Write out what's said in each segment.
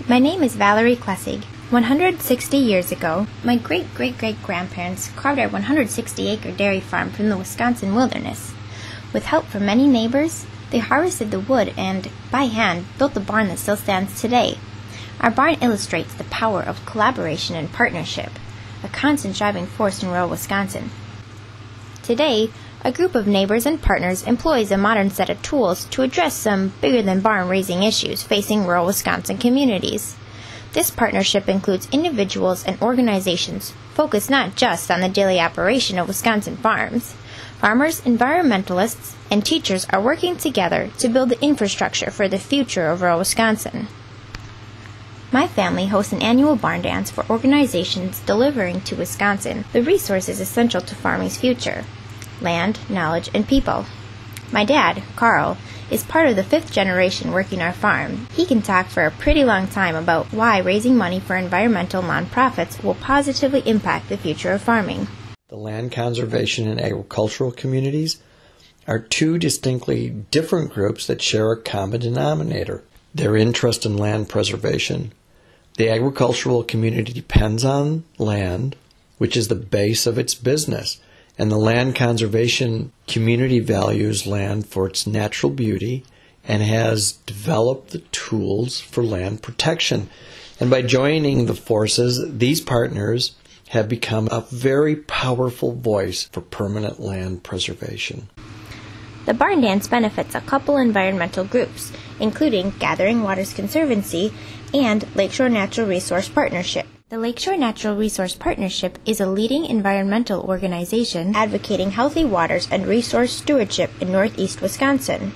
My name is Valerie Klessig. 160 years ago, my great-great-great-grandparents carved our 160-acre dairy farm from the Wisconsin wilderness. With help from many neighbors, they harvested the wood and, by hand, built the barn that still stands today. Our barn illustrates the power of collaboration and partnership, a constant driving force in rural Wisconsin. Today, a group of neighbors and partners employs a modern set of tools to address some bigger-than-barn raising issues facing rural Wisconsin communities. This partnership includes individuals and organizations focused not just on the daily operation of Wisconsin farms. Farmers, environmentalists, and teachers are working together to build the infrastructure for the future of rural Wisconsin. My family hosts an annual barn dance for organizations delivering to Wisconsin the resources essential to farming's future: land, knowledge, and people. My dad, Carl, is part of the 5th generation working our farm. He can talk for a pretty long time about why raising money for environmental nonprofits will positively impact the future of farming. The land conservation and agricultural communities are two distinctly different groups that share a common denominator: their interest in land preservation. The agricultural community depends on land, which is the base of its business, and the land conservation community values land for its natural beauty and has developed the tools for land protection. And by joining the forces, these partners have become a very powerful voice for permanent land preservation. The barn dance benefits a couple environmental groups, including Gathering Waters Conservancy and Lakeshore Natural Resource Partnership. The Lakeshore Natural Resource Partnership is a leading environmental organization advocating healthy waters and resource stewardship in northeast Wisconsin.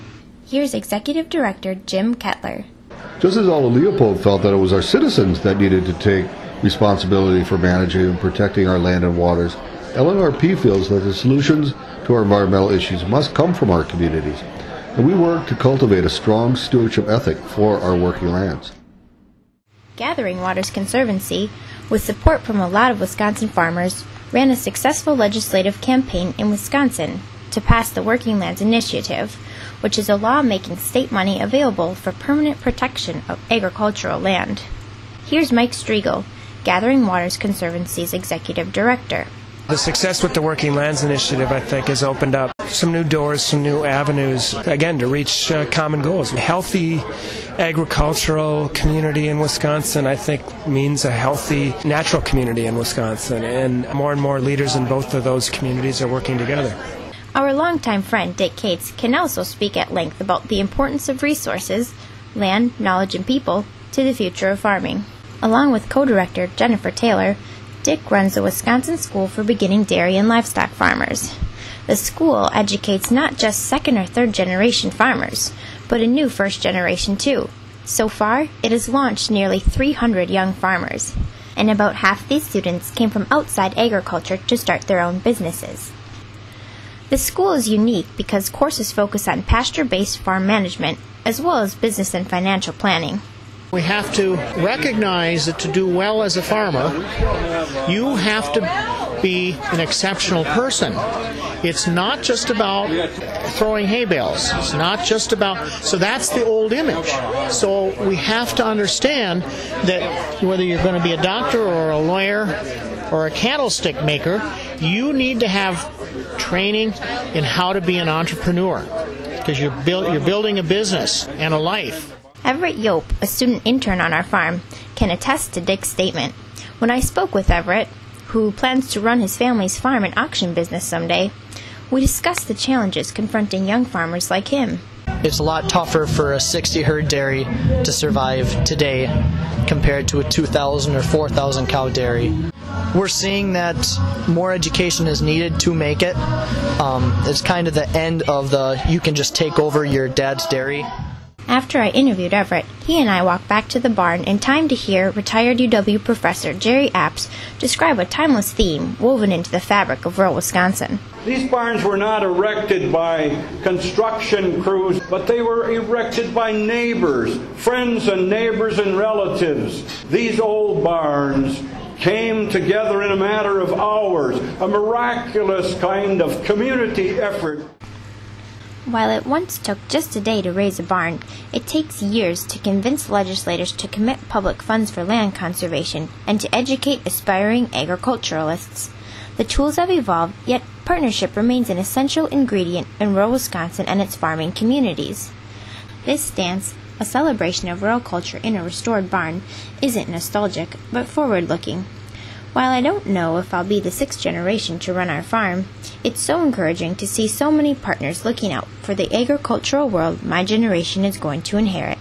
Here's Executive Director Jim Kettler. Just as Aldo Leopold felt that it was our citizens that needed to take responsibility for managing and protecting our land and waters, LNRP feels that the solutions to our environmental issues must come from our communities, and we work to cultivate a strong stewardship ethic for our working lands. Gathering Waters Conservancy, with support from a lot of Wisconsin farmers, ran a successful legislative campaign in Wisconsin to pass the Working Lands Initiative, which is a law making state money available for permanent protection of agricultural land. Here's Mike Striegel, Gathering Waters Conservancy's Executive Director. The success with the Working Lands Initiative, I think, has opened up some new doors, some new avenues, again, to reach common goals. A healthy agricultural community in Wisconsin, I think, means a healthy natural community in Wisconsin, and more leaders in both of those communities are working together. Our longtime friend, Dick Cates, can also speak at length about the importance of resources, land, knowledge, and people, to the future of farming. Along with co-director Jennifer Taylor, Dick runs the Wisconsin School for Beginning Dairy and Livestock Farmers. The school educates not just second or third generation farmers, but a new first generation too. So far, it has launched nearly 300 young farmers, and about half these students came from outside agriculture to start their own businesses. The school is unique because courses focus on pasture-based farm management, as well as business and financial planning. We have to recognize that to do well as a farmer, you have to be an exceptional person. It's not just about throwing hay bales. It's not just about, so that's the old image. So we have to understand that whether you're going to be a doctor or a lawyer or a candlestick maker, you need to have training in how to be an entrepreneur, because you're building a business and a life. Everett Yope, a student intern on our farm, can attest to Dick's statement. When I spoke with Everett, who plans to run his family's farm and auction business someday, we discussed the challenges confronting young farmers like him. It's a lot tougher for a 60-herd dairy to survive today compared to a 2,000 or 4,000 cow dairy. We're seeing that more education is needed to make it. It's kind of the end of the you can just take over your dad's dairy. After I interviewed Everett, he and I walked back to the barn in time to hear retired UW professor Jerry Apps describe a timeless theme woven into the fabric of rural Wisconsin. These barns were not erected by construction crews, but they were erected by neighbors, friends and neighbors and relatives. These old barns came together in a matter of hours, a miraculous kind of community effort. While it once took just a day to raise a barn, it takes years to convince legislators to commit public funds for land conservation and to educate aspiring agriculturalists. The tools have evolved, yet partnership remains an essential ingredient in rural Wisconsin and its farming communities. This dance, a celebration of rural culture in a restored barn, isn't nostalgic, but forward-looking. While I don't know if I'll be the sixth generation to run our farm, it's so encouraging to see so many partners looking out for the agricultural world my generation is going to inherit.